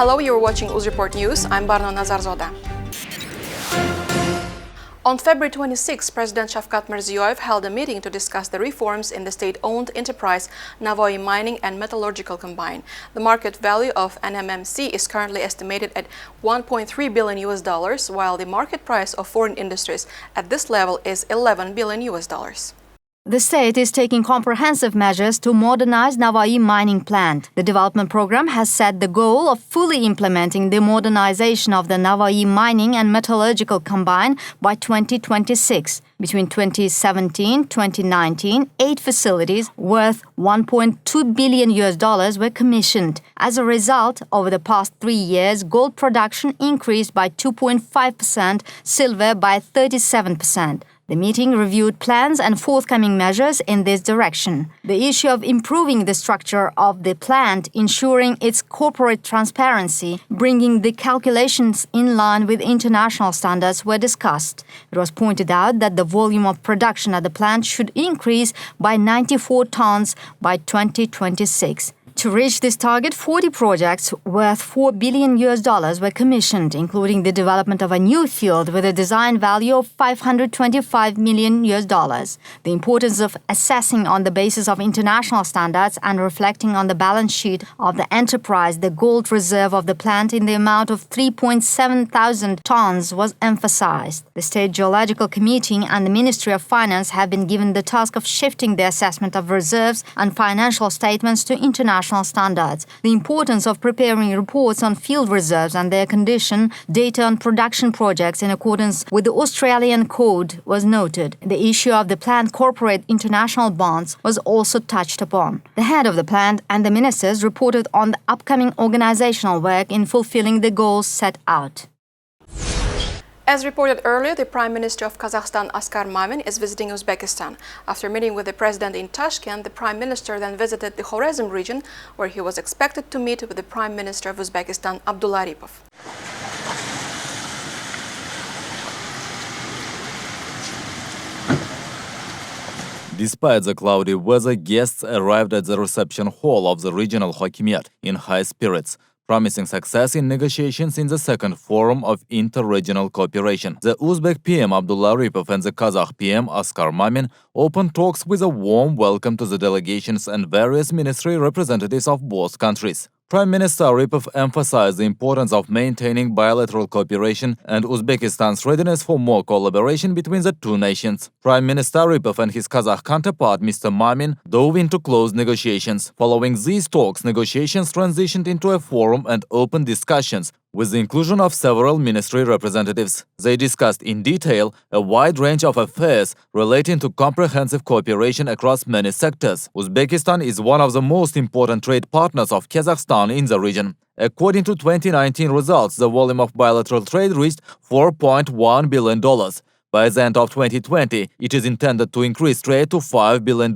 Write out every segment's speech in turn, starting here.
Hello, you're watching UZREPORT News. I'm Barno Nazarzoda. On February 26, President Shavkat Mirziyoyev held a meeting to discuss the reforms in the state-owned enterprise Navoiy Mining and Metallurgical Combine. The market value of NMMC is currently estimated at $1.3 billion, while the market price of foreign industries at this level is $11 billion. The state is taking comprehensive measures to modernize Navoiy mining plant. The development program has set the goal of fully implementing the modernization of the Navoiy mining and metallurgical combine by 2026. Between 2017 and 2019, 8 facilities worth $1.2 billion were commissioned. As a result, over the past 3 years, gold production increased by 2.5%, silver by 37%. The meeting reviewed plans and forthcoming measures in this direction. The issue of improving the structure of the plant, ensuring its corporate transparency, bringing the calculations in line with international standards were discussed. It was pointed out that the volume of production at the plant should increase by 94 tons by 2026. To reach this target, 40 projects worth $4 billion were commissioned, including the development of a new field with a design value of $525 million. The importance of assessing on the basis of international standards and reflecting on the balance sheet of the enterprise the gold reserve of the plant in the amount of 3.7 thousand tons was emphasized. The State Geological Committee and the Ministry of Finance have been given the task of shifting the assessment of reserves and financial statements to international standards. The importance of preparing reports on field reserves and their condition, data on production projects in accordance with the Australian Code was noted. The issue of the plant corporate international bonds was also touched upon. The head of the plant and the ministers reported on the upcoming organizational work in fulfilling the goals set out. As reported earlier, the Prime Minister of Kazakhstan, Askar Mamin, is visiting Uzbekistan. After meeting with the President in Tashkent, the Prime Minister then visited the Khwarezm region, where he was expected to meet with the Prime Minister of Uzbekistan, Abdulla Aripov. Despite the cloudy weather, guests arrived at the reception hall of the regional Hakimiyat in high spirits, promising success in negotiations in the second forum of inter-regional cooperation. The Uzbek PM Abdulla Aripov and the Kazakh PM Askar Mamin opened talks with a warm welcome to the delegations and various ministry representatives of both countries. Prime Minister Aripov emphasized the importance of maintaining bilateral cooperation and Uzbekistan's readiness for more collaboration between the two nations. Prime Minister Aripov and his Kazakh counterpart, Mr. Mamin, dove into close negotiations. Following these talks, negotiations transitioned into a forum and open discussions, with the inclusion of several ministry representatives. They discussed in detail a wide range of affairs relating to comprehensive cooperation across many sectors. Uzbekistan is one of the most important trade partners of Kazakhstan in the region. According to 2019 results, the volume of bilateral trade reached $4.1 billion. By the end of 2020, it is intended to increase trade to $5 billion.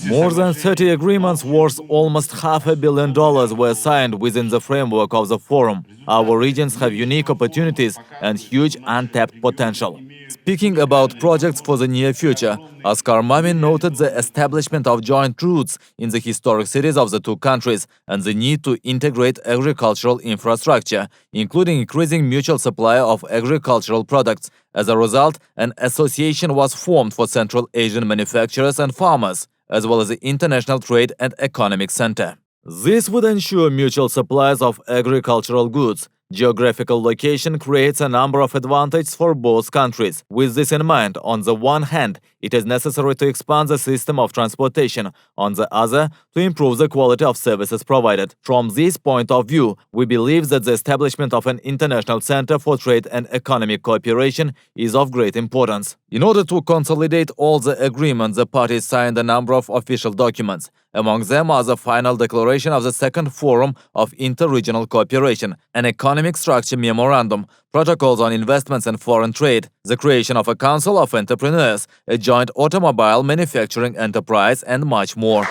More than 30 agreements worth almost $500 million were signed within the framework of the forum. Our regions have unique opportunities and huge untapped potential. Speaking about projects for the near future, Askar Mamin noted the establishment of joint routes in the historic cities of the two countries and the need to integrate agricultural infrastructure, including increasing mutual supply of agricultural products. As a result, an association was formed for Central Asian manufacturers and farmers, as well as the International Trade and Economic Center. This would ensure mutual supplies of agricultural goods. Geographical location creates a number of advantages for both countries. With this in mind, on the one hand, it is necessary to expand the system of transportation, on the other, to improve the quality of services provided. From this point of view, we believe that the establishment of an international center for trade and economic cooperation is of great importance. In order to consolidate all the agreements, the parties signed a number of official documents. Among them are the final declaration of the Second Forum of Inter-Regional Cooperation, an economic structure memorandum, protocols on investments and foreign trade, the creation of a Council of Entrepreneurs, a joint automobile manufacturing enterprise, and much more.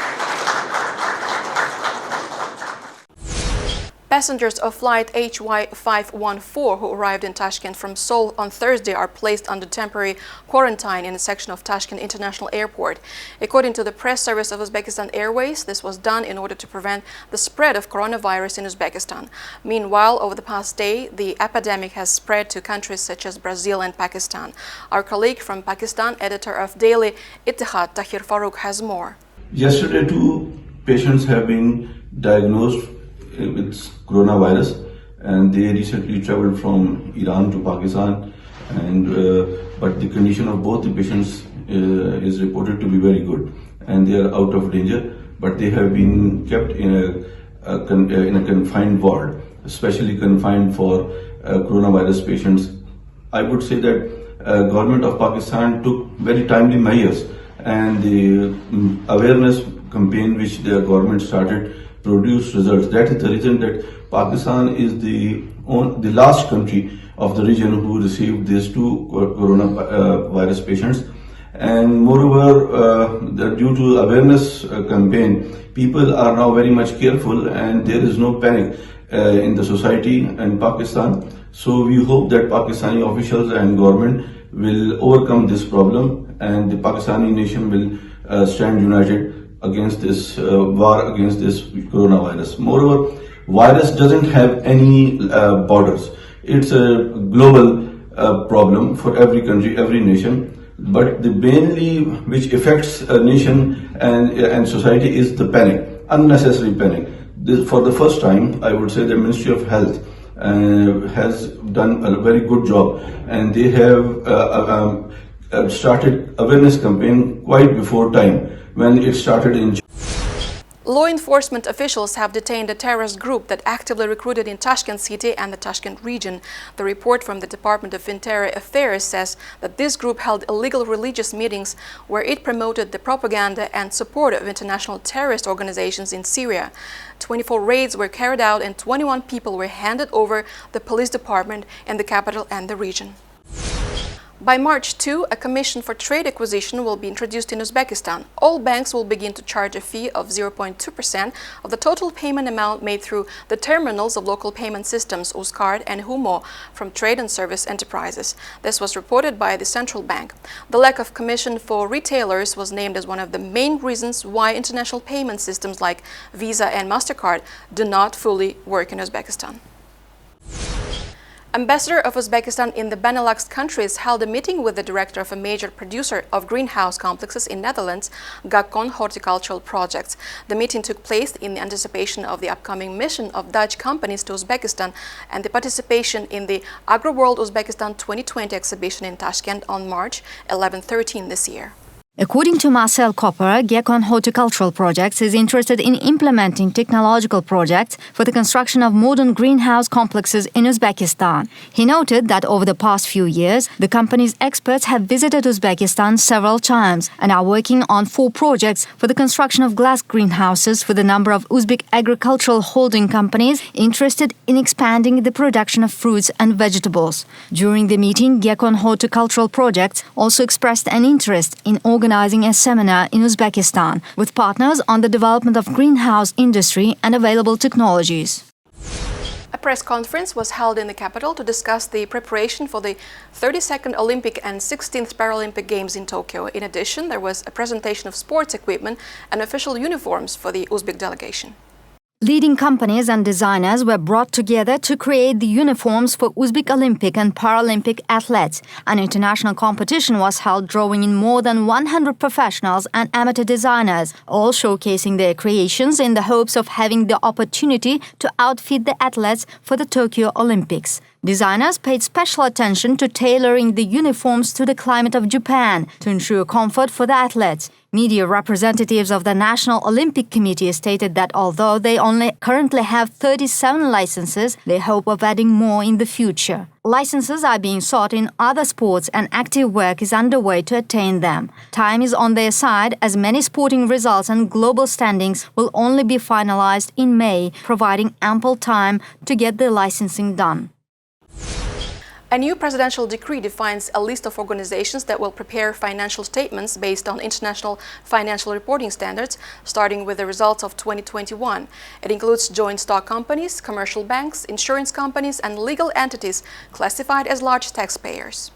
Passengers of flight HY514 who arrived in Tashkent from Seoul on Thursday are placed under temporary quarantine in a section of Tashkent International Airport. According to the press service of Uzbekistan Airways, this was done in order to prevent the spread of coronavirus in Uzbekistan. Meanwhile, over the past day, the epidemic has spread to countries such as Brazil and Pakistan. Our colleague from Pakistan, editor of Daily Ittihad, Tahir Farouk, has more. Yesterday, 2 patients have been diagnosed with coronavirus, and they recently traveled from Iran to Pakistan, and but the condition of both the patients is reported to be very good, and they are out of danger, but they have been kept in a confined ward, especially confined for coronavirus patients. I would say that government of Pakistan took very timely measures, and the awareness campaign which their government started produced results. That is the reason that Pakistan is the last country of the region who received these 2 coronavirus patients. And moreover, due to awareness campaign, people are now very much careful, and there is no panic in the society in Pakistan. So we hope that Pakistani officials and government will overcome this problem, and the Pakistani nation will stand united against this war against this coronavirus. Moreover, virus doesn't have any borders. It's a global problem for every country, every nation. But the mainly which affects a nation and society is the panic, unnecessary panic. For the first time, I would say the Ministry of Health has done a very good job, and they have started awareness campaign quite before time when it started in. Law enforcement officials have detained a terrorist group that actively recruited in Tashkent City and the Tashkent region. The report from the Department of Interior Affairs says that this group held illegal religious meetings where it promoted the propaganda and support of international terrorist organizations in Syria. 24 raids were carried out and 21 people were handed over the police department in the capital and the region. By March 2, a commission for trade acquisition will be introduced in Uzbekistan. All banks will begin to charge a fee of 0.2% of the total payment amount made through the terminals of local payment systems Uzcard and Humo from trade and service enterprises. This was reported by the Central Bank. The lack of commission for retailers was named as one of the main reasons why international payment systems like Visa and MasterCard do not fully work in Uzbekistan. Ambassador of Uzbekistan in the Benelux countries held a meeting with the director of a major producer of greenhouse complexes in Netherlands, Gakon Horticultural Projects. The meeting took place in anticipation of the upcoming mission of Dutch companies to Uzbekistan and the participation in the AgroWorld Uzbekistan 2020 exhibition in Tashkent on March 11-13 this year. According to Marcel Copper, Gakon Horticultural Projects is interested in implementing technological projects for the construction of modern greenhouse complexes in Uzbekistan. He noted that over the past few years, the company's experts have visited Uzbekistan several times and are working on 4 projects for the construction of glass greenhouses for the number of Uzbek agricultural holding companies interested in expanding the production of fruits and vegetables. During the meeting, Gakon Horticultural Projects also expressed an interest in organizing a seminar in Uzbekistan with partners on the development of greenhouse industry and available technologies. A press conference was held in the capital to discuss the preparation for the 32nd Olympic and 16th Paralympic Games in Tokyo. In addition, there was a presentation of sports equipment and official uniforms for the Uzbek delegation. Leading companies and designers were brought together to create the uniforms for Uzbek Olympic and Paralympic athletes. An international competition was held drawing in more than 100 professionals and amateur designers, all showcasing their creations in the hopes of having the opportunity to outfit the athletes for the Tokyo Olympics. Designers paid special attention to tailoring the uniforms to the climate of Japan to ensure comfort for the athletes. Media representatives of the National Olympic Committee stated that although they only currently have 37 licenses, they hope of adding more in the future. Licenses are being sought in other sports and active work is underway to attain them. Time is on their side as many sporting results and global standings will only be finalized in May, providing ample time to get the licensing done. A new presidential decree defines a list of organizations that will prepare financial statements based on international financial reporting standards, starting with the results of 2021. It includes joint stock companies, commercial banks, insurance companies, and legal entities classified as large taxpayers.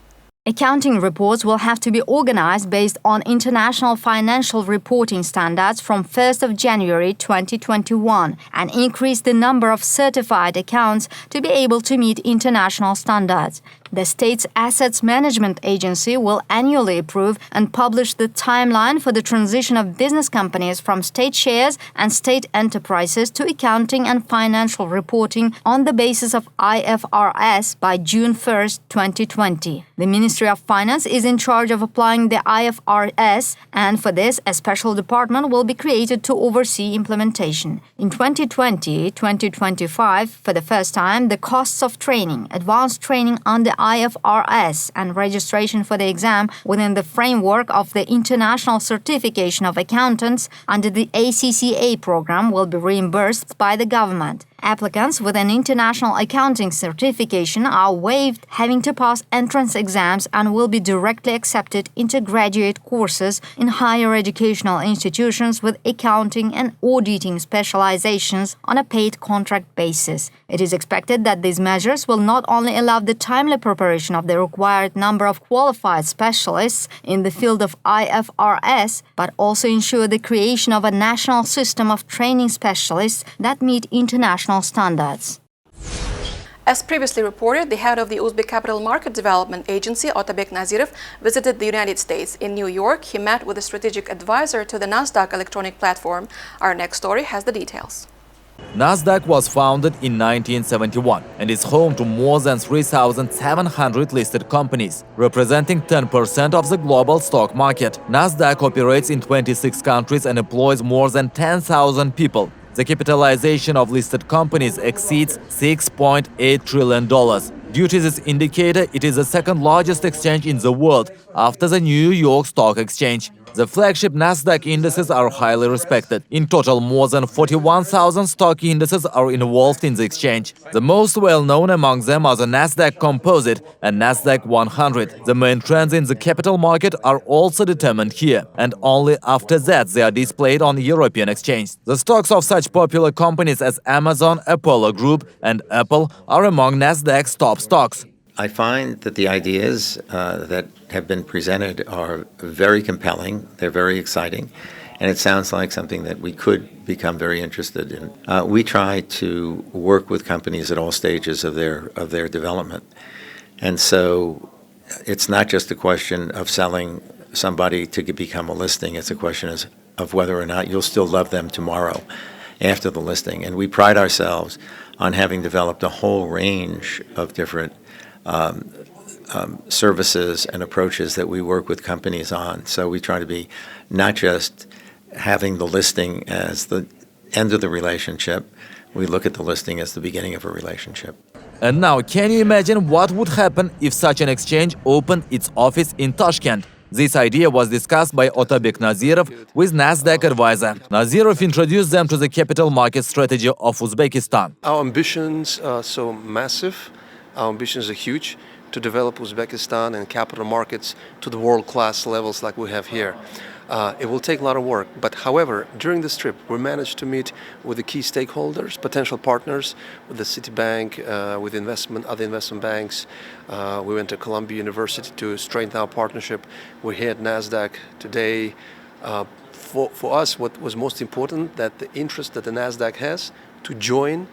Accounting reports will have to be organized based on international financial reporting standards from 1st of January 2021 and increase the number of certified accounts to be able to meet international standards. The state's Assets Management Agency will annually approve and publish the timeline for the transition of business companies from state shares and state enterprises to accounting and financial reporting on the basis of IFRS by June 1st, 2020. The Ministry of Finance is in charge of applying the IFRS, and for this, a special department will be created to oversee implementation. In 2020-2025, for the first time, the costs of training, advanced training under IFRS and registration for the exam within the framework of the International Certification of Accountants under the ACCA program will be reimbursed by the government. Applicants with an international accounting certification are waived having to pass entrance exams and will be directly accepted into graduate courses in higher educational institutions with accounting and auditing specializations on a paid contract basis. It is expected that these measures will not only allow the timely preparation of the required number of qualified specialists in the field of IFRS, but also ensure the creation of a national system of training specialists that meet international standards. As previously reported, the head of the Uzbek Capital Market Development Agency, Otabek Nazirov, visited the United States. In New York, he met with a strategic advisor to the Nasdaq electronic platform. Our next story has the details. Nasdaq was founded in 1971 and is home to more than 3,700 listed companies, representing 10% of the global stock market. Nasdaq operates in 26 countries and employs more than 10,000 people. The capitalization of listed companies exceeds $6.8 trillion. Due to this indicator, it is the second largest exchange in the world after the New York Stock Exchange. The flagship Nasdaq indices are highly respected. In total, more than 41,000 stock indices are involved in the exchange. The most well-known among them are the Nasdaq Composite and Nasdaq 100. The main trends in the capital market are also determined here, and only after that they are displayed on the European exchange. The stocks of such popular companies as Amazon, Apollo Group, and Apple are among Nasdaq's top stocks. I find that the ideas that have been presented are very compelling, they're very exciting, and it sounds like something that we could become very interested in. We try to work with companies at all stages of their development. And so it's not just a question of selling somebody to become a listing, it's a question of whether or not you'll still love them tomorrow after the listing. And we pride ourselves on having developed a whole range of different services and approaches that we work with companies on. So we try to be not just having the listing as the end of the relationship, we look at the listing as the beginning of a relationship. And now, can you imagine what would happen if such an exchange opened its office in Tashkent? This idea was discussed by Otabek Nazirov with Nasdaq advisor. Nazirov introduced them to the capital market strategy of Uzbekistan. Our ambitions are so massive. Our ambitions are huge to develop Uzbekistan and capital markets to the world-class levels like we have here. It will take a lot of work, but however, during this trip, we managed to meet with the key stakeholders, potential partners, with the Citibank, with other investment banks. We went to Columbia University to strengthen our partnership. We're here at Nasdaq today. For us, what was most important, that the interest that the Nasdaq has to join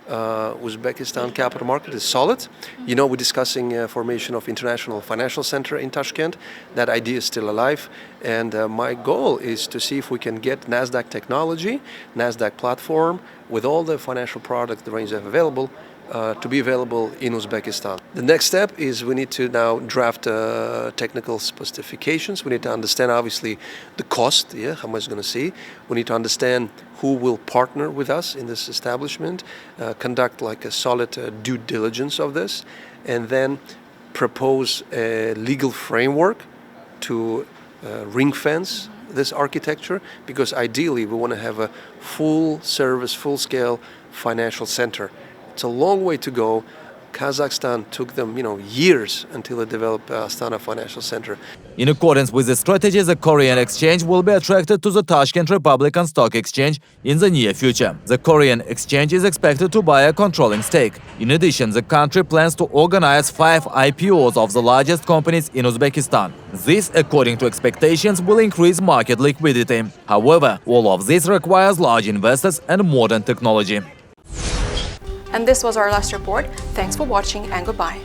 Uzbekistan capital market is solid. You know, we're discussing formation of international financial center in Tashkent. That idea is still alive, and my goal is to see if we can get Nasdaq technology, Nasdaq platform with all the financial products, the range they have available, to be available in Uzbekistan. The next step is we need to now draft technical specifications. We need to understand obviously the cost, how much it's going to see. We need to understand who will partner with us in this establishment, conduct like a solid due diligence of this, and then propose a legal framework to ring fence this architecture, because ideally we want to have a full service, full scale financial center. It's a long way to go. Kazakhstan took them, years until they developed Astana Financial Center. In accordance with the strategy, the Korean exchange will be attracted to the Tashkent Republican Stock Exchange in the near future. The Korean exchange is expected to buy a controlling stake. In addition, the country plans to organize 5 IPOs of the largest companies in Uzbekistan. This, according to expectations, will increase market liquidity. However, all of this requires large investors and modern technology. And this was our last report. Thanks for watching and goodbye.